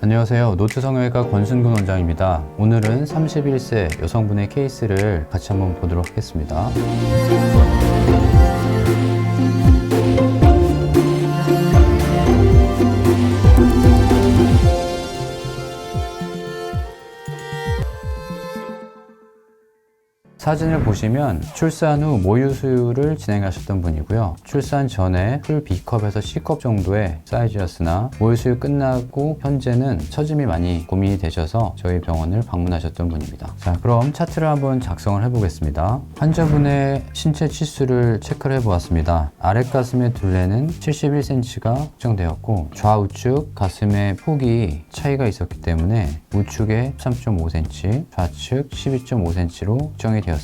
안녕하세요. 노트성형외과 권순근 원장입니다. 오늘은 31세 여성분의 케이스를 같이 한번 보도록 하겠습니다. 사진을 보시면 출산 후 모유 수유를 진행하셨던 분이고요. 출산 전에 풀 B컵에서 C컵 정도의 사이즈였으나 모유 수유 끝나고 현재는 처짐이 많이 고민이 되셔서 저희 병원을 방문하셨던 분입니다. 자, 그럼 차트를 한번 작성을 해보겠습니다. 환자분의 신체 치수를 체크를 해보았습니다. 아랫가슴의 둘레는 71cm가 측정되었고 좌우측 가슴의 폭이 차이가 있었기 때문에 우측에 13.5cm, 좌측 12.5cm로 측정이 되었습니다.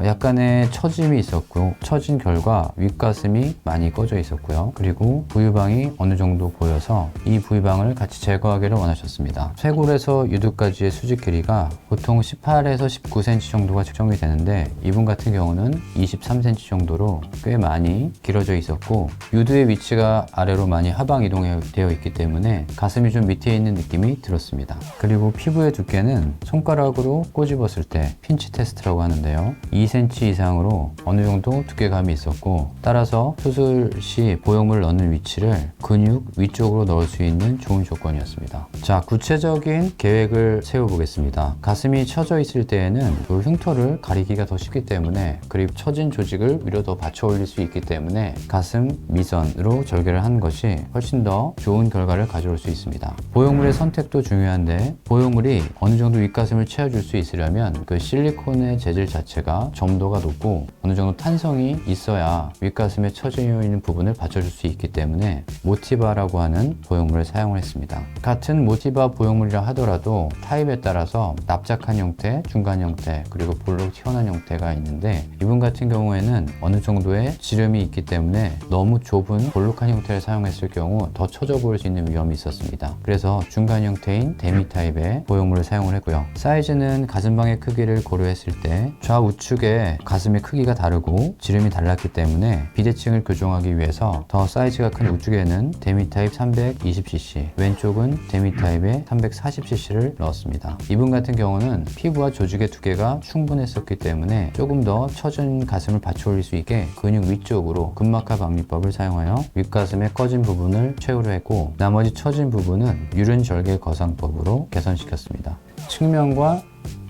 약간의 처짐이 있었고 처진 결과 윗가슴이 많이 꺼져 있었고요. 그리고 부유방이 어느 정도 보여서 이 부유방을 같이 제거하기를 원하셨습니다. 쇄골에서 유두까지의 수직 길이가 보통 18에서 19cm 정도가 측정이 되는데 이분 같은 경우는 23cm 정도로 꽤 많이 길어져 있었고 유두의 위치가 아래로 많이 하방 이동되어 있기 때문에 가슴이 좀 밑에 있는 느낌이 들었습니다. 그리고 피부의 두께는 손가락으로 꼬집었을 때 핀치 테스트라고 하는데요. 2cm 이상으로 어느 정도 두께감이 있었고 따라서 수술 시 보형물을 넣는 위치를 근육 위쪽으로 넣을 수 있는 좋은 조건이었습니다. 자, 구체적인 계획을 세워보겠습니다. 가슴이 처져 있을 때에는 이 흉터를 가리기가 더 쉽기 때문에 그리고 처진 조직을 위로 더 받쳐 올릴 수 있기 때문에 가슴 미선으로 절개를 하는 것이 훨씬 더 좋은 결과를 가져올 수 있습니다. 보형물의 선택도 중요한데 보형물이 어느 정도 윗가슴을 채워줄 수 있으려면 그 실리콘의 재질 자체가 점도가 높고 어느 정도 탄성이 있어야 윗가슴에 처져 있는 부분을 받쳐줄 수 있기 때문에 모티바라고 하는 보형물을 사용을 했습니다. 같은 모티바 보형물이라 하더라도 타입에 따라서 납작한 형태, 중간 형태, 그리고 볼록 튀어나온 형태가 있는데 이분 같은 경우에는 어느 정도의 지름이 있기 때문에 너무 좁은 볼록한 형태를 사용했을 경우 더 처져 보일 수 있는 위험이 있었습니다. 그래서 중간 형태인 데미 타입의 보형물을 사용을 했고요. 사이즈는 가슴방의 크기를 고려했을 때 좌우측의 가슴의 크기가 다르고 지름이 달랐기 때문에 비대칭을 교정하기 위해서 더 사이즈가 큰 우측에는 데미 타입 320cc, 왼쪽은 데미 타입의 340cc를 넣었습니다. 이분 같은 경우는 피부와 조직의 두께가 충분했었기 때문에 조금 더 처진 가슴을 받쳐 올릴 수 있게 근육 위쪽으로 근막하 박리법을 사용하여 윗가슴의 꺼진 부분을 최후로 했고 나머지 처진 부분은 유륜 절개 거상법으로 개선시켰습니다. 측면과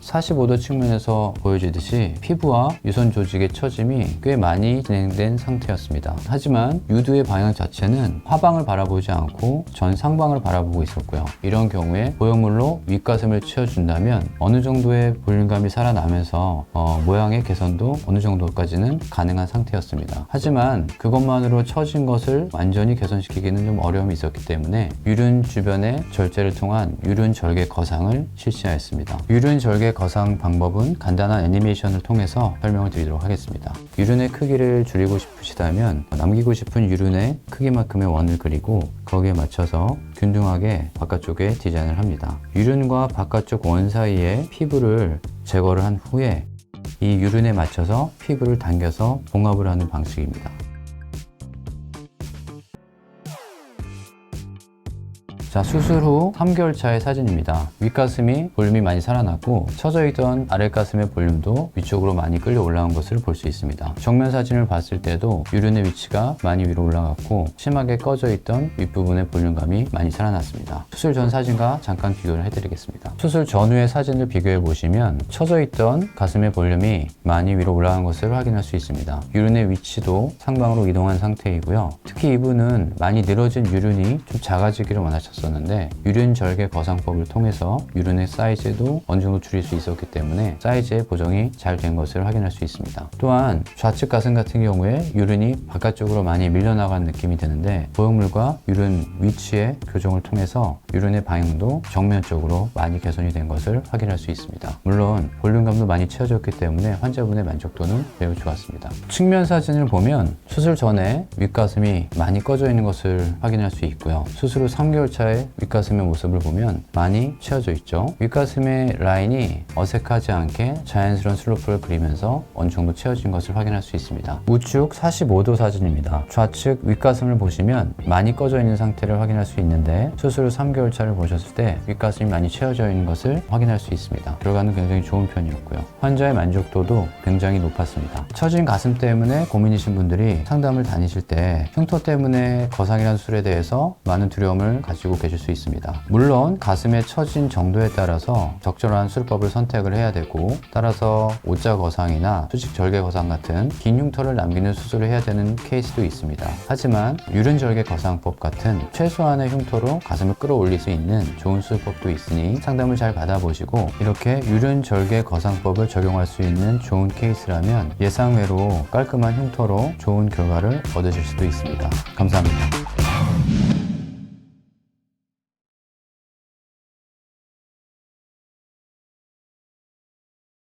45도 측면에서 보여지듯이 피부와 유선 조직의 처짐이 꽤 많이 진행된 상태였습니다. 하지만 유두의 방향 자체는 하방을 바라보지 않고 전 상방을 바라보고 있었고요. 이런 경우에 보형물로 윗가슴을 채워준다면 어느 정도의 볼륨감이 살아나면서 모양의 개선도 어느 정도까지는 가능한 상태였습니다. 하지만 그것만으로 처진 것을 완전히 개선시키기는 좀 어려움이 있었기 때문에 유륜 주변의 절제를 통한 유륜 절개 거상을 실시하였습니다. 유륜 절개 거상 방법은 간단한 애니메이션을 통해서 설명을 드리도록 하겠습니다. 유륜의 크기를 줄이고 싶으시다면 남기고 싶은 유륜의 크기만큼의 원을 그리고 거기에 맞춰서 균등하게 바깥쪽에 디자인을 합니다. 유륜과 바깥쪽 원 사이에 피부를 제거를 한 후에 이 유륜에 맞춰서 피부를 당겨서 봉합을 하는 방식입니다. 자, 수술 후 3개월 차의 사진입니다. 윗가슴이 볼륨이 많이 살아났고 처져 있던 아랫가슴의 볼륨도 위쪽으로 많이 끌려 올라온 것을 볼 수 있습니다. 정면 사진을 봤을 때도 유륜의 위치가 많이 위로 올라갔고 심하게 꺼져 있던 윗부분의 볼륨감이 많이 살아났습니다. 수술 전 사진과 잠깐 비교를 해드리겠습니다. 수술 전후의 사진을 비교해 보시면 처져 있던 가슴의 볼륨이 많이 위로 올라간 것을 확인할 수 있습니다. 유륜의 위치도 상방으로 이동한 상태이고요. 특히 이분은 많이 늘어진 유륜이 좀 작아지기를 원하셨었는데 유륜 절개 거상법을 통해서 유륜의 사이즈도 어느 정도 줄일 수 있었기 때문에 사이즈의 보정이 잘 된 것을 확인할 수 있습니다. 또한 좌측 가슴 같은 경우에 유륜이 바깥쪽으로 많이 밀려나간 느낌이 드는데 보형물과 유륜 위치의 교정을 통해서 유륜의 방향도 정면적으로 많이 개선이 된 것을 확인할 수 있습니다. 물론 볼륨감도 많이 채워졌기 때문에 환자분의 만족도는 매우 좋았습니다. 측면 사진을 보면 수술 전에 윗가슴이 많이 꺼져 있는 것을 확인할 수 있고요. 수술 후 3개월 차에 환자의 윗가슴의 모습을 보면 많이 채워져 있죠. 윗가슴의 라인이 어색하지 않게 자연스러운 슬로프를 그리면서 어느 정도 채워진 것을 확인할 수 있습니다. 우측 45도 사진입니다. 좌측 윗가슴을 보시면 많이 꺼져 있는 상태를 확인할 수 있는데 수술 후 3개월 차를 보셨을 때 윗가슴이 많이 채워져 있는 것을 확인할 수 있습니다. 결과는 굉장히 좋은 편이었고요. 환자의 만족도도 굉장히 높았습니다. 처진 가슴 때문에 고민이신 분들이 상담을 다니실 때 흉터 때문에 거상이라는 수술에 대해서 많은 두려움을 가지고 계실 수 있습니다. 물론 가슴에 처진 정도에 따라서 적절한 수술법을 선택을 해야 되고, 따라서 오자 거상이나 수직 절개 거상 같은 긴 흉터를 남기는 수술을 해야 되는 케이스도 있습니다. 하지만 유륜 절개 거상법 같은 최소한의 흉터로 가슴을 끌어올릴 수 있는 좋은 수술법도 있으니 상담을 잘 받아보시고, 이렇게 유륜 절개 거상법을 적용할 수 있는 좋은 케이스라면 예상외로 깔끔한 흉터로 좋은 결과를 얻으실 수도 있습니다. 감사합니다.